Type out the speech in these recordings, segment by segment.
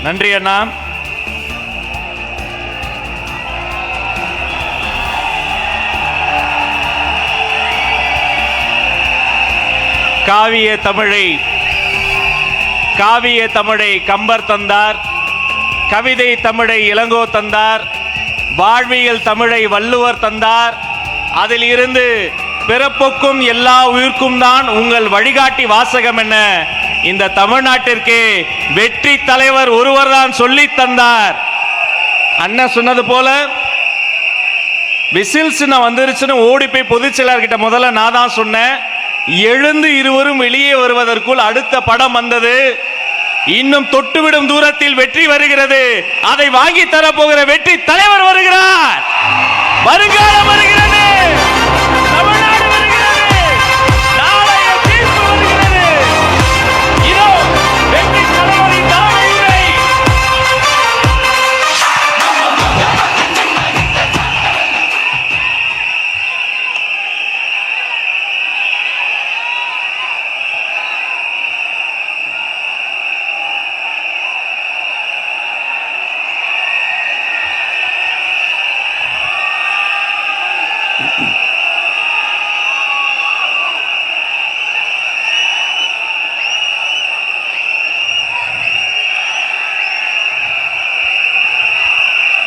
நன்றி அண்ணா. காவிய தமிழை கம்பர் தந்தார், கவிதை தமிழை இளங்கோ தந்தார், வாழ்வியல் தமிழை வள்ளுவர் தந்தார். அதில் இருந்து பிறப்புக்கும் எல்லா உயிர்க்கும் தான் உங்கள் வழிகாட்டி வாசகம் என இந்த தமிழ்நாட்டிற்கு வெற்றி தலைவர் ஒருவர் தான் சொல்லி தந்தார். அண்ணன் சொன்னது போல விசில்ஸ் வந்துருச்சுன்னு ஓடி போய் பொதுச் செயலாளர்கிட்ட முதல்ல நான் தான் சொன்னேன். எழுந்து இருவரும் வெளியே வருவதற்குள் அடுத்த படம் வந்தது. இன்னும் தொட்டுவிடும் தூரத்தில் வெற்றி வருகிறது. அதை வாங்கி தரப்போகிற வெற்றி தலைவர் வருகிறார். வருங்காலம் வருகிறது. தமிழ்நாடு வருகிறது. நாளைய தீர்ப்பு வருகிறது. இதோ வெற்றி தலைவரின் தலைமையை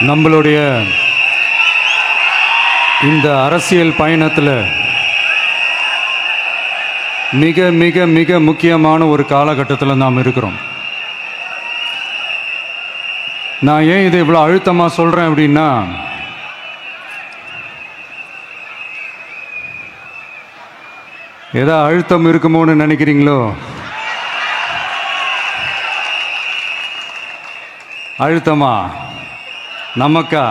நம்மளுடைய இந்த அரசியல் பயணத்தில் மிக மிக மிக முக்கியமான ஒரு காலகட்டத்தில் நாம் இருக்கிறோம். நான் ஏன் இதை இவ்வளோ அழுத்தமாக சொல்கிறேன் அப்படின்னா, ஏதோ அழுத்தம் இருக்குமோன்னு நினைக்கிறீங்களோ? அழுத்தமா நமக்கா?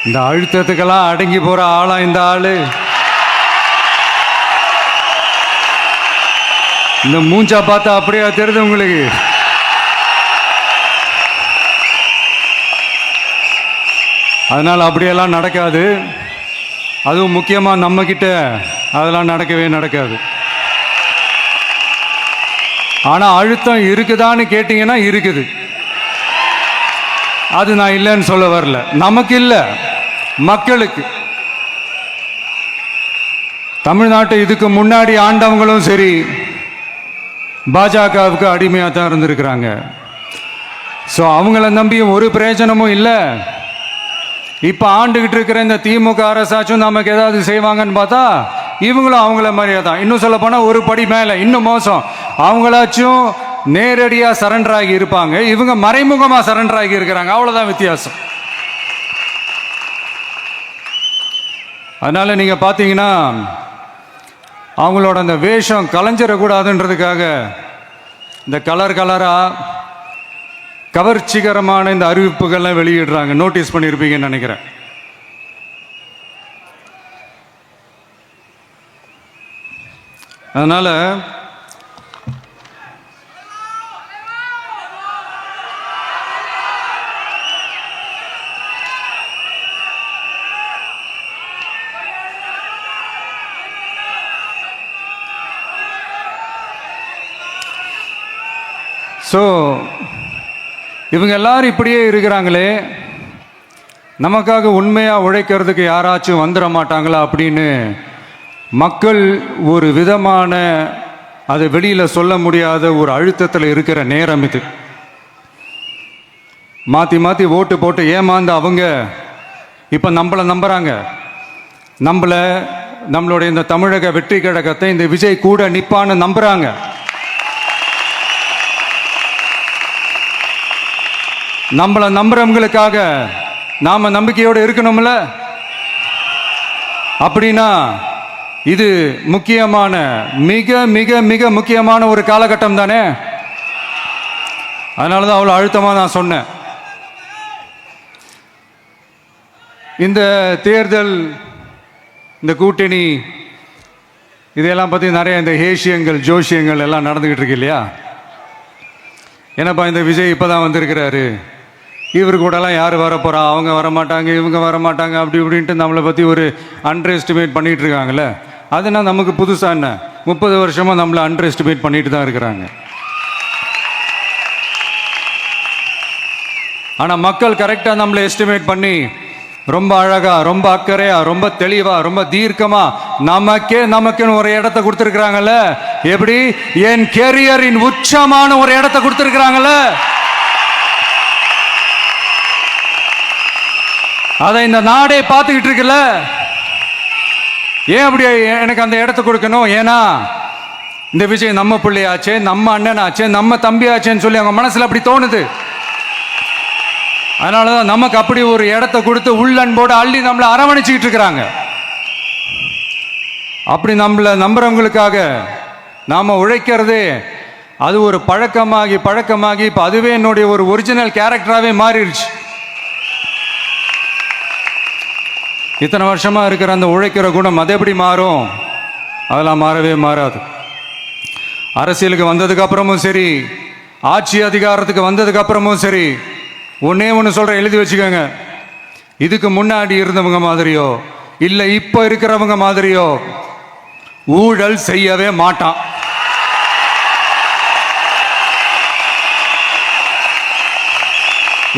இந்த அழுத்தத்துக்கெல்லாம் அடங்கி போற ஆளா இந்த ஆளு? இந்த மூஞ்சா பார்த்தா அப்படியே தெரியுது உங்களுக்கு? அதனால் அப்படியெல்லாம் நடக்காது. அதுவும் முக்கியமாக நம்மக்கிட்ட அதெல்லாம் நடக்கவே நடக்காது. ஆனால் அழுத்தம் இருக்குதான்னு கேட்டிங்கன்னா இருக்குது. அது நான் இல்லைன்னு சொல்ல வரல. நமக்கு இல்லை, மக்களுக்கு. தமிழ்நாட்டை இதுக்கு முன்னாடி ஆண்டவங்களும் சரி பாஜகவுக்கு அடிமையாக தான் இருந்திருக்கிறாங்க. ஸோ அவங்கள நம்பியும் ஒரு பிரயோஜனமும் இல்லை. இப்போ ஆண்டுகிட்டு இருக்கிற இந்த திமுக அரசாச்சும் நமக்கு ஏதாவது செய்வாங்கன்னு பார்த்தா இவங்களும் அவங்கள மாதிரியே தான். இன்னும் சொல்ல போனால் ஒரு படி மேலே, இன்னும் மோசம். அவங்களாச்சும் நேரடியாக சரண்டர் ஆகி இருப்பாங்க, இவங்க மறைமுகமாக சரண்டர் ஆகி இருக்கிறாங்க. அவ்வளோதான் வித்தியாசம். அதனால நீங்கள் பார்த்தீங்கன்னா அவங்களோட அந்த வேஷம் கலைஞ்சிடக்கூடாதுன்றதுக்காக இந்த கலராக கவர்ச்சிகரமான இந்த அறிவிப்புகள்லாம் வெளியிடுறாங்க. நோட்டீஸ் பண்ணியிருப்பீங்கன்னு நினைக்கிறேன். அதனால் இவங்க எல்லாரும் இப்படியே இருக்கிறாங்களே, நமக்காக உண்மையாக உழைக்கிறதுக்கு யாராச்சும் வந்துட மாட்டாங்களா அப்படின்னு மக்கள் ஒரு விதமான அதை வெளியில் சொல்ல முடியாத ஒரு அழுத்தத்தில் இருக்கிற நேரம் இது. மாற்றி மாற்றி ஓட்டு போட்டு ஏமாந்து அவங்க இப்போ நம்மளை நம்புகிறாங்க. நம்மளுடைய இந்த தமிழக வெற்றி கழகத்தை இந்த விஜய் கூட நிற்பான்னு நம்புகிறாங்க. நம்மளை நம்புறவங்களுக்காக நாம நம்பிக்கையோடு இருக்கணும்ல. அப்படின்னா இது முக்கியமான மிக மிக மிக முக்கியமான ஒரு காலகட்டம் தானே. அதனால தான் அவ்வளோ அழுத்தமாக நான் சொன்னேன். இந்த தேர்தல், இந்த கூட்டணி, இதெல்லாம் பற்றி நிறைய இந்த ஹேஷியங்கள் ஜோஷியங்கள் எல்லாம் நடந்துக்கிட்டு இருக்கு இல்லையா? என்னப்பா இந்த விஜய் இப்போ தான் வந்திருக்கிறாரு, இவர் கூடலாம் யார் வரப்போகிறா, அவங்க வரமாட்டாங்க, இவங்க வரமாட்டாங்க, அப்படி இப்படின்ட்டு நம்மளை பற்றி ஒரு அண்டர் எஸ்டிமேட் பண்ணிகிட்டு இருக்காங்கல்ல. அதுனா நமக்கு புதுசாக என்ன, 30 வருஷமாக நம்மளை அண்டர் எஸ்டிமேட் பண்ணிட்டு தான் இருக்கிறாங்க. ஆனால் மக்கள் கரெக்டாக நம்மளை எஸ்டிமேட் பண்ணி ரொம்ப அழகா, ரொம்ப அக்கறையா, ரொம்ப தெளிவா, ரொம்ப தீர்க்கமா நமக்குன்னு ஒரு இடத்த கொடுத்துருக்குறாங்கல்ல. எப்படி? என் கேரியரின் உச்சமான ஒரு இடத்த கொடுத்துருக்குறாங்கல்ல. அதை இந்த நாடே பார்த்துக்கிட்டு இருக்குல்ல. ஏன் அப்படி எனக்கு அந்த இடத்த கொடுக்கணும்? ஏன்னா இந்த விஜய் நம்ம பிள்ளையாச்சே, நம்ம அண்ணனாச்சே, நம்ம தம்பியாச்சேன்னு சொல்லி அவங்க மனசுல அப்படி தோணுது. அதனாலதான் நமக்கு அப்படி ஒரு இடத்த கொடுத்து உள்ளன்போடு அள்ளி நம்மளை அரவணைச்சிக்கிட்டு இருக்கிறாங்க. அப்படி நம்மளை நம்புறவங்களுக்காக நாம உழைக்கிறதே அது ஒரு பழக்கமாகி இப்ப அதுவே என்னுடைய ஒரு ஒரிஜினல் கேரக்டராகவே மாறிடுச்சு. இத்தனை வருஷமா இருக்கிற அந்த உழைக்கிற குணம் அது எப்படி மாறும்? அதெல்லாம் மாறவே மாறாது. அரசியலுக்கு வந்ததுக்கு அப்புறமும் சரி, ஆட்சி அதிகாரத்துக்கு வந்ததுக்கு அப்புறமும் சரி, ஒன்னே ஒன்று சொல்றேன், எழுதி வச்சுக்கோங்க. இதுக்கு முன்னாடி இருந்தவங்க மாதிரியோ இல்லை இப்போ இருக்கிறவங்க மாதிரியோ ஊழல் செய்யவே மாட்டான்.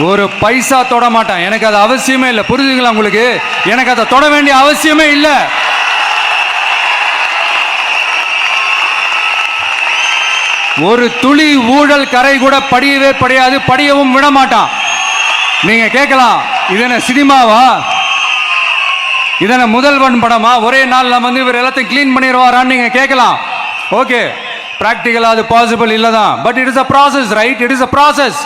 ஒரு பைசா தொட மாட்டான். எனக்கு அது அவசியமே இல்லை. புரிஞ்சுங்களா உங்களுக்கு? எனக்கு அதை தொட வேண்டிய அவசியமே இல்லை. ஒரு துளி ஊழல் கரை கூட படியவே படியாது, படியவும் விட மாட்டான். நீங்க கேட்கலாம், இது என்ன சினிமாவா, இது என்ன முதல்வன் படமா, ஒரே நாள் நம்ம இவர் எல்லாத்தையும் கிளீன் பண்ணிடுவாரான்னு நீங்க கேட்கலாம். ஓகே, பிராக்டிகலா அது பாசிபிள் இல்லதான். But it is a process, right? It is a process.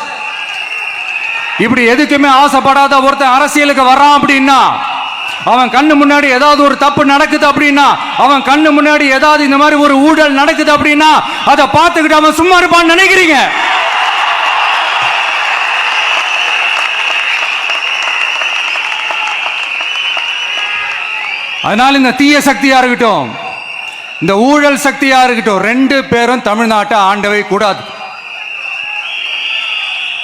இப்படி எதுக்குமே ஆசைப்படாத ஒருத்தன் அரசியலுக்கு வர்றான் அப்படின்னா, அவன் கண்ணு முன்னாடி ஏதாவது ஒரு தப்பு நடக்குது அப்படின்னா, அவன் கண்ணு முன்னாடி ஏதாவது இந்த மாதிரி ஒரு ஊழல் நடக்குது அப்படின்னா, அதை பார்த்துக்கிட்டு அவன் சும்மா இருப்பான்னு நினைக்கிறீங்க? அதனால இந்த தீய சக்தியா இருக்கட்டும், இந்த ஊழல் சக்தியா இருக்கட்டும், ரெண்டு பேரும் தமிழ்நாட்டை ஆண்டவே கூடாது.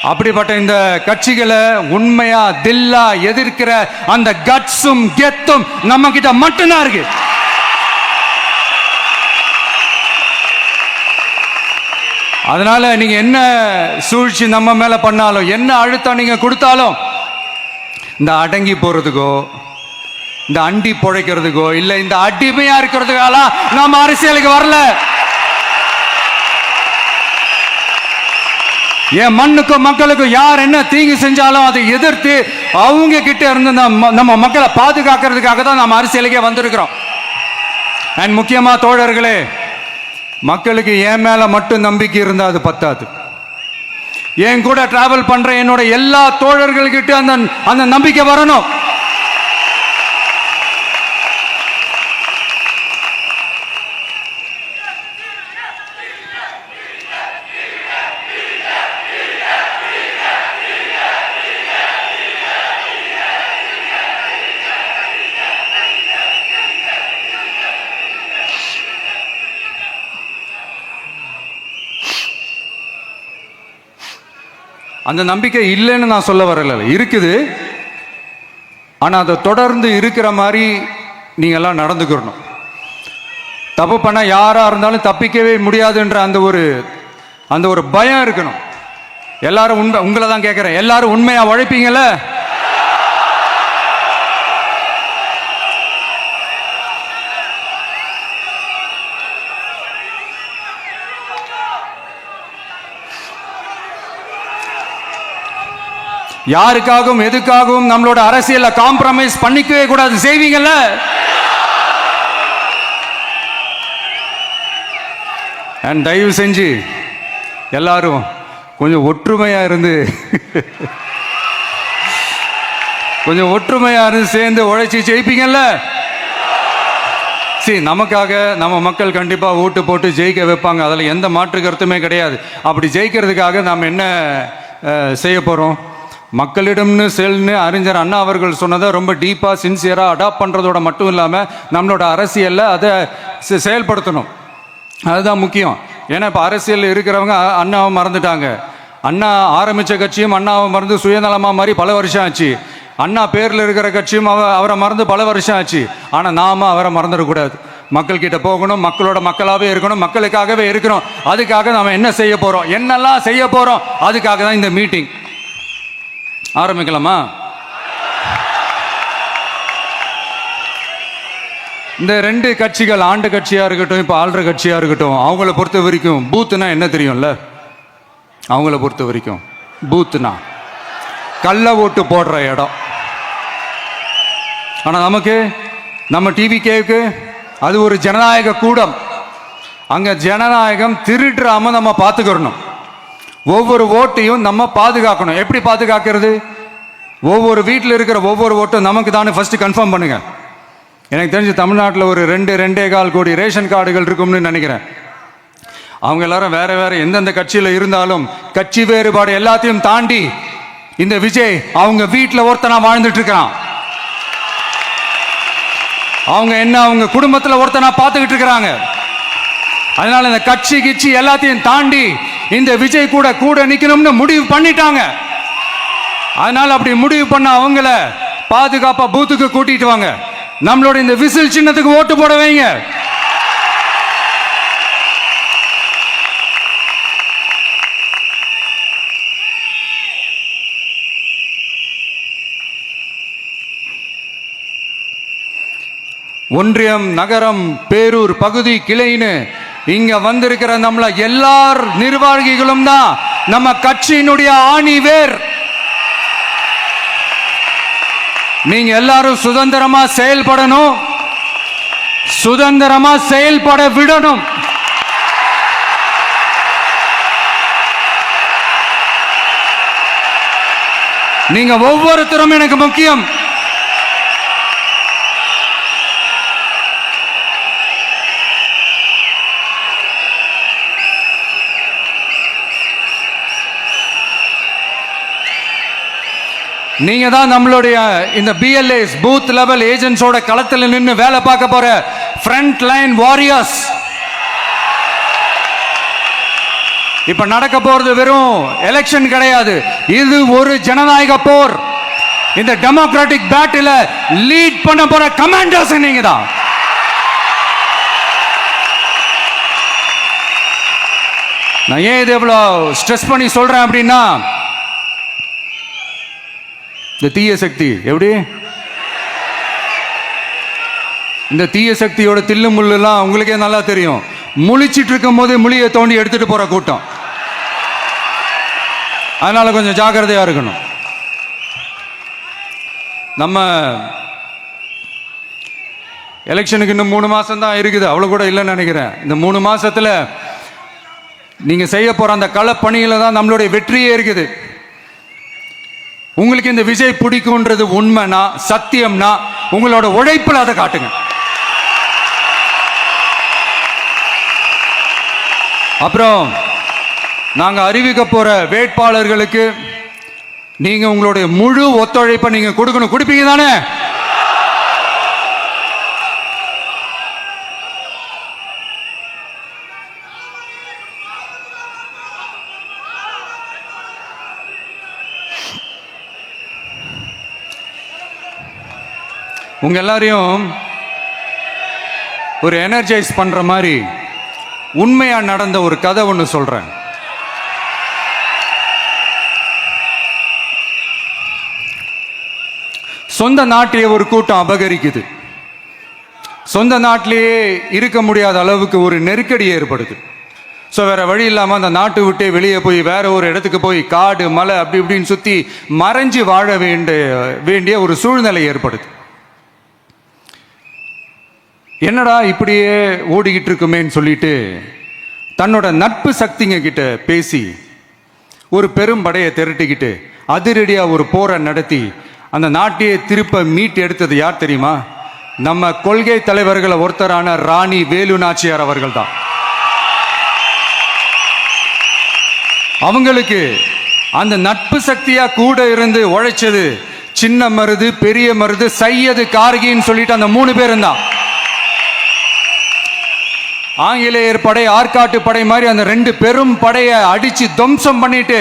அப்படிப்பட்ட இந்த கட்சிகளை உண்மையா தில்லா எதிர்க்கிற அந்த கட்ஸும் கெத்தும் நம்ம கிட்ட மட்டும்தான் இருக்கு. அதனால நீங்க என்ன சூழ்ச்சி நம்ம மேல பண்ணாலும், என்ன அழுத்தம் நீங்க கொடுத்தாலும், இந்த அடங்கி போறதுக்கோ, இந்த அண்டி பொழைக்கிறதுக்கோ, இல்ல இந்த அடிமையா இருக்கிறதுக்கால நாம அரசியலுக்கு வரல. என் மண்ணுக்கும் மக்களுக்கும் யார் என்ன தீங்கு செஞ்சாலும் அதை எதிர்த்து அவங்க கிட்ட இருந்து நம்ம மக்களை பாதுகாக்கிறதுக்காக தான் நம்ம அரசியலுக்கே வந்திருக்கிறோம். அண்ட் முக்கியமா தோழர்களே, மக்களுக்கு என் மேல மட்டும் நம்பிக்கை இருந்தா அது பத்தாது. என் கூட டிராவல் பண்ற என்னோட எல்லா தோழர்கள்கிட்ட அந்த நம்பிக்கை வரணும். அந்த நம்பிக்கை இல்லைன்னு நான் சொல்ல வரல, இருக்குது. ஆனால் அதை தொடர்ந்து இருக்கிற மாதிரி நீங்கள்லாம் நடந்துக்கிறணும். தப்பு பண்ண யாராக இருந்தாலும் தப்பிக்கவே முடியாதுன்ற அந்த ஒரு பயம் இருக்கணும். எல்லாரும் உங்களை தான் கேட்குறேன், எல்லாரும் உண்மையாக உழைப்பீங்கல்ல? யாருக்காகவும் எதுக்காகவும் நம்மளோட அரசியல்ல காம்ப்ரமைஸ் பண்ணிக்கவே கூடாது. செய்வீங்கல்ல? அண்ட் தயவு செஞ்சு எல்லாரும் கொஞ்சம் ஒற்றுமையா இருந்து சேர்ந்து உழைச்சி ஜெயிப்பீங்கல்ல? சரி, நமக்காக நம்ம மக்கள் கண்டிப்பா ஓட்டு போட்டு ஜெயிக்க வைப்பாங்க, அதுல எந்த மாற்று கருத்துமே கிடையாது. அப்படி ஜெயிக்கிறதுக்காக நாம் என்ன செய்ய போறோம்? மக்களிடம்னு செல்னு அறிஞர் அண்ணா அவர்கள் சொன்னதை ரொம்ப டீப்பாக சின்சியராக அடாப்ட் பண்ணுறதோட மட்டும் இல்லாமல் நம்மளோட அரசியலில் அதை செயல்படுத்தணும். அதுதான் முக்கியம். ஏன்னா இப்போ அரசியலில் இருக்கிறவங்க அண்ணாவை மறந்துட்டாங்க, அண்ணா ஆரம்பித்த கட்சியும் அண்ணாவை மறந்து சுயநலமாக மாதிரி பல வருஷம் ஆச்சு. அண்ணா பேரில் இருக்கிற கட்சியும் அவரை மறந்து பல வருஷம் ஆச்சு. ஆனால் நாம அவரை மறந்துடக்கூடாது. மக்கள்கிட்ட போகணும், மக்களோட மக்களாகவே இருக்கணும், மக்களுக்காகவே இருக்கணும். அதுக்காக நாம் என்ன செய்ய போகிறோம், என்னெல்லாம் செய்ய போகிறோம், அதுக்காக தான் இந்த மீட்டிங். ஆரம்பிக்கலாமா? இந்த ரெண்டு கட்சிகள், ஆண்டு கட்சியாக இருக்கட்டும், இப்போ ஆள்ற கட்சியாக இருக்கட்டும், அவங்கள பொறுத்த வரைக்கும் பூத்துனா என்ன தெரியும்ல? அவங்கள பொறுத்த வரைக்கும் பூத்துனா கள்ள ஓட்டு போடுற இடம். ஆனால் நமக்கு, நம்ம டிவிகேவுக்கு அது ஒரு ஜனநாயக கூடம். அங்கே ஜனநாயகம் திருடுறாம நம்ம பார்த்துக்கிறணும். ஒவ்வொரு ஓட்டையும் நம்ம பாதுகாக்கணும். எப்படி பாதுகாக்கிறது? ஒவ்வொரு வீட்டில் இருக்கிற ஒவ்வொரு ஓட்டும் நமக்கு தானே ஃபர்ஸ்ட் கன்ஃபார்ம் பண்ணுங்க. எனக்கு தெரிஞ்சு தமிழ்நாட்டில் ஒரு 2-2.25 கோடி ரேஷன் கார்டுகள் இருக்கும்னு நினைக்கிறேன். அவங்க எல்லாரும் வேற வேற எந்தெந்த கட்சியில் இருந்தாலும் கட்சி வேறுபாடு எல்லாத்தையும் தாண்டி இந்த விஜய் அவங்க வீட்டில் ஒருத்தனா வாழ்ந்துட்டு இருக்கிறான். அவங்க குடும்பத்தில் ஒருத்தனா பார்த்துக்கிட்டு இருக்கிறாங்க. அதனால இந்த கட்சி கிச்சி எல்லாத்தையும் தாண்டி இந்த விஜய் கூட நிக்கணும்னு முடிவு பண்ணிட்டாங்க. அதனால அப்படி முடிவு பண்ண அவங்கள பாதுகாப்பா பூத்துக்கு கூட்டிட்டு வாங்க. நம்மளோட இந்த விசில் சின்னத்துக்கு ஓட்டு போட வைங்க. ஒன்றியம், நகரம், பேரூர் பகுதி கிளைன்னு இங்க வந்திருக்கிற நம்மள எல்லார் நிர்வாகிகளும் தான் நம்ம கட்சியினுடைய ஆணி வேர். நீங்க எல்லாரும் சுதந்திரமா செயல்படணும், சுதந்திரமா செயல்பட விடணும். நீங்க ஒவ்வொருத்தரும் எனக்கு முக்கியம். நீங்க தான் நம்மளுடைய இந்த பிஎல்ஏஸ், பூத் லெவல் ஏஜென்ட்ஸோட களத்தில் நின்று வேலை பார்க்க போற ஃப்ரண்ட் லைன் வாரியர்ஸ். இப்ப நடக்க போறது வெறும் எலெக்ஷன் கிடையாது, இது ஒரு ஜனநாயக போர். இந்த டெமோக்ராட்டிக் பேட்டில லீட் பண்ண போற கமாண்டர்ஸ் நீங்க தான். நான் ஏன் இது எவ்வளவு ஸ்ட்ரெஸ் பண்ணி சொல்றேன் அப்படின்னா, இந்த தீய சக்தி எப்படி, இந்த தீய சக்தியோட தில்லு முள்ளுலாம் உங்களுக்கே நல்லா தெரியும். முழிச்சிட்டு இருக்கும் போது முழியை தோண்டி எடுத்துட்டு போற கூட்டம். அதனால கொஞ்சம் ஜாக்கிரதையா இருக்கணும். நம்ம எலெக்ஷனுக்கு இன்னும் 3 மாசம் தான் இருக்குது, அவ்வளவு கூட இல்லைன்னு நினைக்கிறேன். இந்த 3 மாசத்துல நீங்க செய்ய போற அந்த களப்பணியில தான் நம்மளுடைய வெற்றியே இருக்குது. உங்களுக்கு இந்த விஜய் பிடிக்கும்ன்றது உண்மைனா, சத்தியம்னா, உங்களோட உழைப்பில் அதை காட்டுங்க. அப்புறம் நாங்க அறிவிக்க போற வேட்பாளர்களுக்கு நீங்க உங்களுடைய முழு ஒத்துழைப்பை நீங்க கொடுக்கணும். கொடுப்பீங்க தானே? உங்க எல்லாரையும் ஒரு எனர்ஜைஸ் பண்ற மாதிரி உண்மையா நடந்த ஒரு கதை ஒன்று சொல்றேன். சொந்த நாட்டையே ஒரு கூட்டம் அபகரிக்குது. சொந்த நாட்டிலேயே இருக்க முடியாத அளவுக்கு ஒரு நெருக்கடி ஏற்படுது. ஸோ வேற வழி இல்லாமல் அந்த நாட்டை விட்டே வெளியே போய் வேற ஒரு இடத்துக்கு போய் காடு மலை அப்படி இப்படின்னு சுற்றி மறைஞ்சு வாழ வேண்டிய ஒரு சூழ்நிலை ஏற்படுது. என்னடா இப்படியே ஓடிக்கிட்டு இருக்குமேன்னு சொல்லிட்டு தன்னோட நட்பு சக்திங்க கிட்ட பேசி ஒரு பெரும் படையை திரட்டிக்கிட்டு அதிரடியாக ஒரு போரை நடத்தி அந்த நாட்டையே திருப்ப மீட்டு எடுத்தது யார் தெரியுமா? நம்ம கொள்கை தலைவர்களை ஒருத்தரான ராணி வேலு நாச்சியார் அவர்கள் தான். அவங்களுக்கு அந்த நட்பு சக்தியா கூட இருந்து உழைச்சது சின்ன மருது, பெரிய மருது, சையது, கார்கின்னு சொல்லிட்டு அந்த 3 பேரும் தான். ஆங்கிலேயர் படை, ஆற்காட்டு படை மாதிரி அந்த 2 பெரும் படையை அடிச்சு துவம்சம் பண்ணிட்டு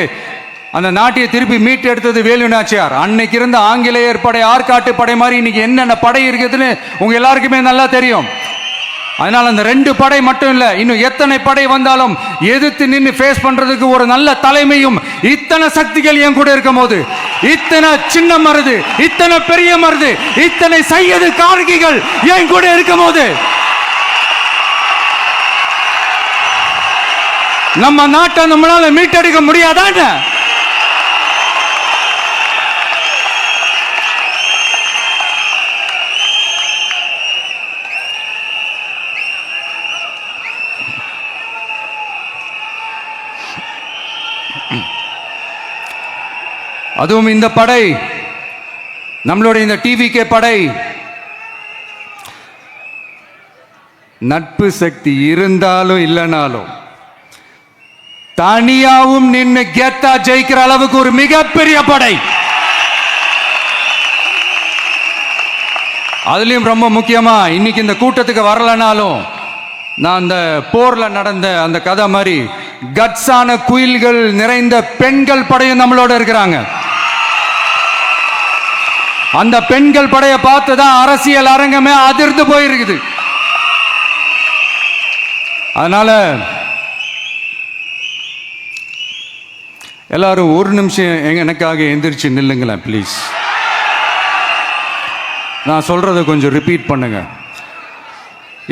அந்த நாட்டியை திருப்பி மீட்டு எடுத்தது வேலு நாச்சியார். அன்னைக்கு இருந்த ஆங்கிலேயர் படை, ஆற்காட்டு படை மாதிரி இன்னைக்கு என்னென்ன படை இருக்குதுன்னு உங்க எல்லாருக்குமே நல்லா தெரியும். அதனால அந்த 2 படை மட்டும் இல்ல, இன்னும் எத்தனை படை வந்தாலும் எதிர்த்து நின்று ஃபேஸ் பண்றதுக்கு ஒரு நல்ல தலைமையும் இத்தனை சக்திகள் என் கூட இருக்கும் போது, இத்தனை சின்ன மருது, இத்தனை பெரிய மருது, இத்தனை சையது கார்கிகள் என் கூட இருக்கும் போது நம்ம நாட்டை நம்மளால மீட்டெடுக்க முடியாதா? அதுவும் இந்த படை, நம்மளுடைய இந்த டிவிகே படை, நட்பு சக்தி இருந்தாலும் இல்லைனாலும் தனியாவும் நின்று கெத்தா ஜெயிக்கிற அளவுக்கு ஒரு மிகப்பெரிய படை. அதுலயும் ரொம்ப முக்கியமா இன்னைக்கு இந்த கூட்டத்துக்கு வரலனாலும் நான் அந்த போர்ல நடந்த அந்த கதை மாதிரி கட்ஸான குயில்கள் நிறைந்த பெண்கள் படையும் நம்மளோட இருக்கிறாங்க. அந்த பெண்கள் படையை பார்த்துதான் அரசியல் அரங்கமே அதிர்ந்து போயிருக்குது. அதனால எல்லாரும் ஒரு நிமிஷம் எனக்காக எந்திரிச்சு நில்லுங்களேன் ப்ளீஸ். நான் சொல்றதை கொஞ்சம் ரிப்பீட் பண்ணுங்க.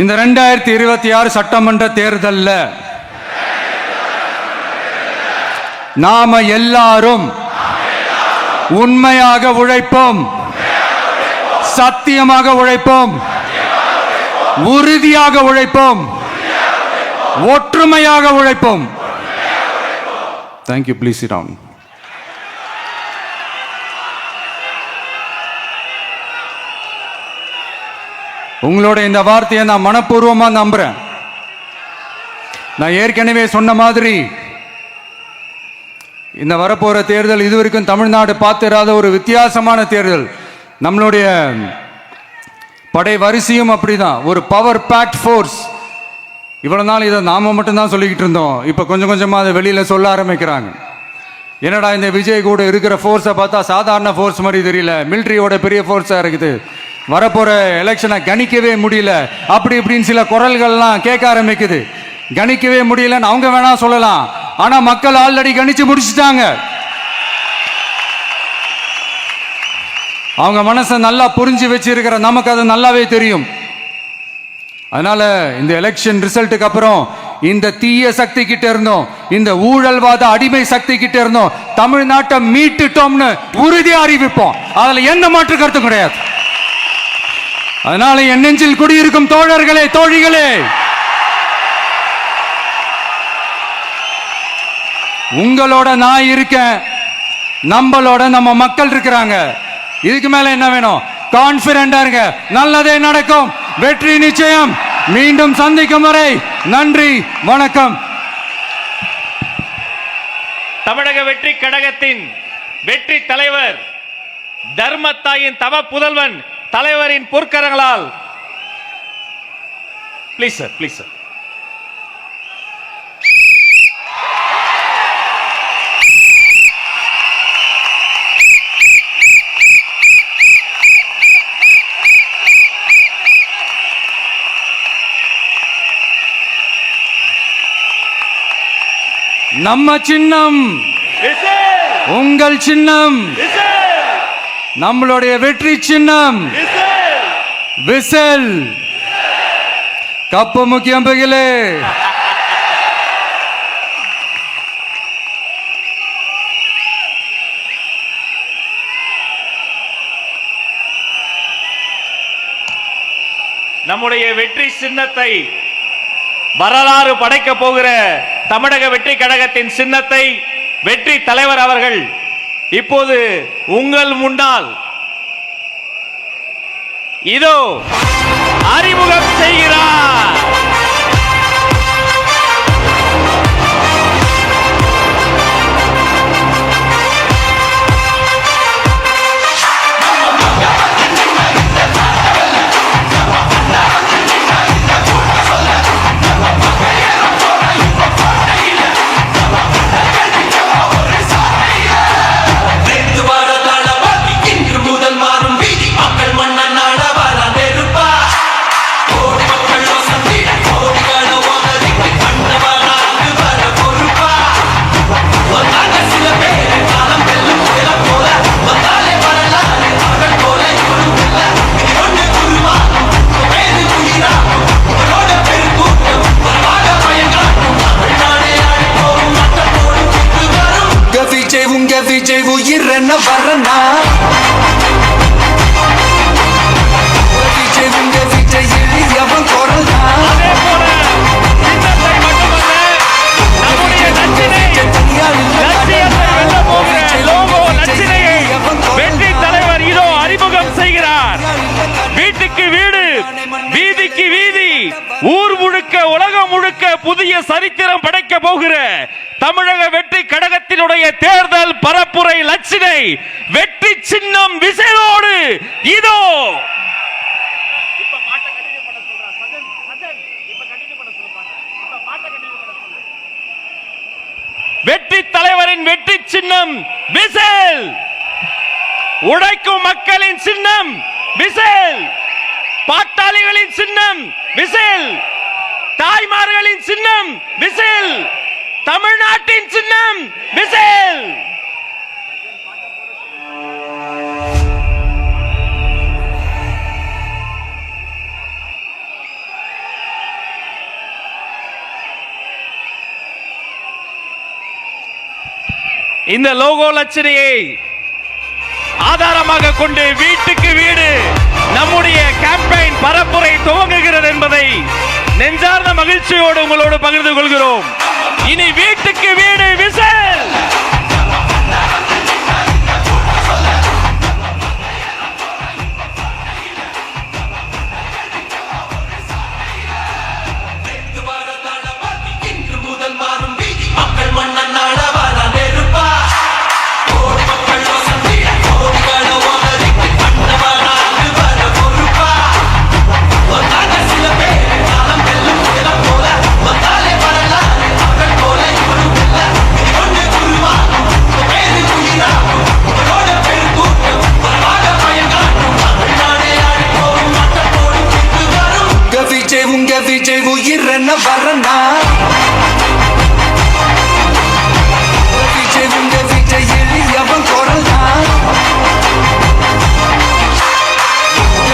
இந்த 2026 சட்டமன்ற தேர்தல்ல நாம எல்லாரும் உண்மையாக உழைப்போம், சத்தியமாக உழைப்போம், உறுதியாக உழைப்போம், ஒற்றுமையாக உழைப்போம். தேங்க்யூ. Please sit down. உங்களோட இந்த வார்த்தையை நான் மனப்பூர்வமா நம்புறேன். நான் ஏற்கனவே சொன்ன மாதிரி இந்த வரப்போற தேர்தல் இதுவரைக்கும் தமிழ்நாடு பார்த்திராத ஒரு வித்தியாசமான தேர்தல். நம்மளுடைய படை வரிசையும் அப்படிதான், ஒரு பவர் பேக்ட் ஃபோர்ஸ். இவ்வளவு நாள் இதை நாம மட்டும்தான் சொல்லிக்கிட்டு இருந்தோம். இப்ப கொஞ்சம் கொஞ்சமா அதை வெளியில சொல்ல ஆரம்பிக்கிறாங்க. என்னடா இந்த விஜய் கூட இருக்கிற ஃபோர்ஸை பார்த்தா சாதாரண ஃபோர்ஸ் மாதிரி தெரியல, மிலிட்ரியோட பெரிய ஃபோர்ஸா இருக்குது, வரப்போற எலெக்ஷனை கணிக்கவே முடியல, அப்படி இப்படின்னு சில குரல்கள்லாம் கேட்க ஆரம்பிக்குது. கணிக்கவே முடியலன்னு அவங்க வேணா சொல்லலாம், ஆனா மக்கள் ஆல்ரெடி கணிச்சு முடிச்சுட்டாங்க. அவங்க மனசை நல்லா புரிஞ்சு வச்சிருக்கிற நமக்கு அது நல்லாவே தெரியும். அதனால இந்த எலெக்ஷன் ரிசல்ட்டுக்கு அப்புறம் இந்த தீய சக்தி கிட்ட இருந்தோம், இந்த ஊழல்வாத அடிமை சக்தி கிட்ட இருந்தோம் தமிழ்நாட்டை மீட்டுட்டோம்னு உறுதியா அறிவிப்போம். அதுல எந்த மாற்று கருத்தும் கிடையாது. அதனால என் நெஞ்சில் குடியிருக்கும் தோழர்களே, தோழிகளே, உங்களோட நான் இருக்கேன், நம்மளோட நம்ம மக்கள் இருக்கிறாங்க. இதுக்கு மேல என்ன வேணும்? கான்பிடண்டா இருங்க, நல்லதே நடக்கும், வெற்றி நிச்சயம். மீண்டும் சந்திக்கும் வரை நன்றி, வணக்கம். தமிழக வெற்றி கழகத்தின் வெற்றி தலைவர், தர்மத்தாயின் தவ புதல்வன், தலைவரின் பொற்கரங்களால் ப்ளீஸ் சார், ப்ளீஸ் சார். நம்ம சின்னம், உங்கள் சின்னம், நம்மளுடைய வெற்றி சின்னம் விசில். கப்பு முக்கியம் பகிலே. நம்முடைய வெற்றி சின்னத்தை, வரலாறு படைக்க போகிற தமிழக வெற்றி கழகத்தின் சின்னத்தை வெற்றி தலைவர் அவர்கள் இப்போது உங்கள் முன்னால் இதோ அறிமுகம் செய்கிறார். உயிரென்ன வரனா விஜய் உங்க விஜய் எளியவன் குரல்னா அதே போல சின்னத்தை மட்டுமல்ல, நம்முடைய லட்சினை, லட்சியத்தை வெல்ல போகிற லோகோ லட்சினையை வெற்றி தலைவர் இதோ அறிமுகம் செய்கிறார். வீட்டுக்கு வீடு, வீதிக்கு வீதி, ஊர் முழுக்க உலகம் முழுக்க புதிய சரித்திரம் படைக்க போகிற தமிழக வெற்றி கழகத்தினுடைய தேர்தல் பரப்புரை லட்சினை வெற்றி சின்னம் விசையோடு இதோ. வெற்றி தலைவரின் வெற்றி சின்னம் விசில். உழைக்கும் மக்களின் சின்னம் விசில். பாட்டாளிகளின் சின்னம் விசில். தாய்மார்களின் சின்னம் விசில். தமிழ்நாட்டின் சின்னம் விசில். இந்த லோகோ லட்சணையை ஆதாரமாக கொண்டு வீட்டுக்கு வீடு நம்முடைய கேம்பெயின் பரப்புரை துவங்குகிறது என்பதை நெஞ்சார்ந்த மகிழ்ச்சியோடு உங்களோடு பகிர்ந்து கொள்கிறோம். இனி வீட்டுக்கு வீடு விசில். உங்க விஜய் உயிரென்ன வரனா விஜய் உங்க விஜய் எளியவன் குரல்னா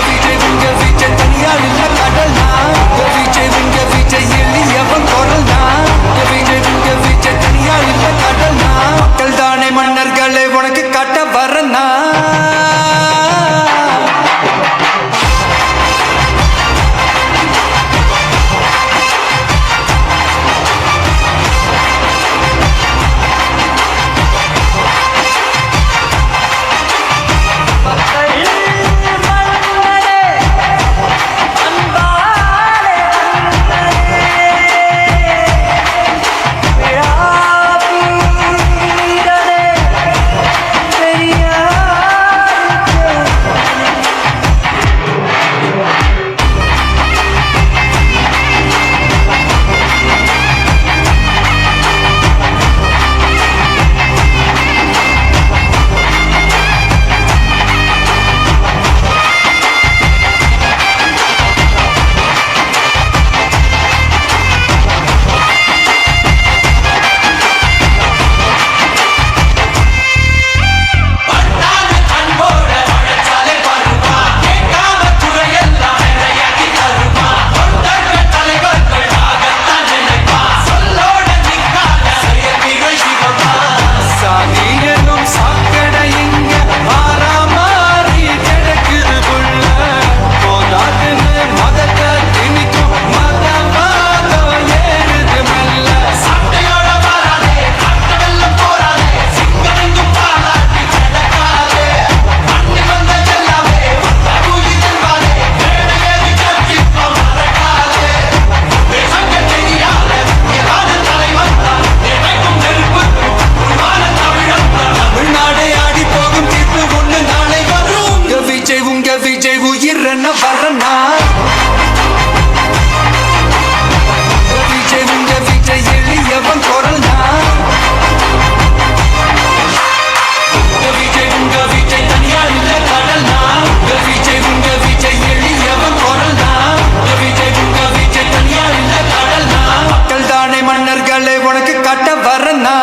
விஜய் உங்க விஜய் தனியார் இல்ல கடல்னா விஜய் உங்க விஜய் எளியவன் குரல்னா விஜய் உங்க விஜய் தனியார் இல்ல கடல்னா மக்கள் தானே மன்னர்களே உனக்கு காட்ட வரனா விஜய் உயிரென்ன வரனா விஜய் உங்க விஜய் எளியவன் குரல்னா விஜய் உங்க விஜய் தனியார் இல்ல கடல்னா விஜய் உங்க விஜய் எளியவன் குரல்னா விஜய் உங்க விஜய் தனியார் இல்ல கடல்னா மக்கள் தானே மன்னர்களே உனக்கு காட்ட வரனா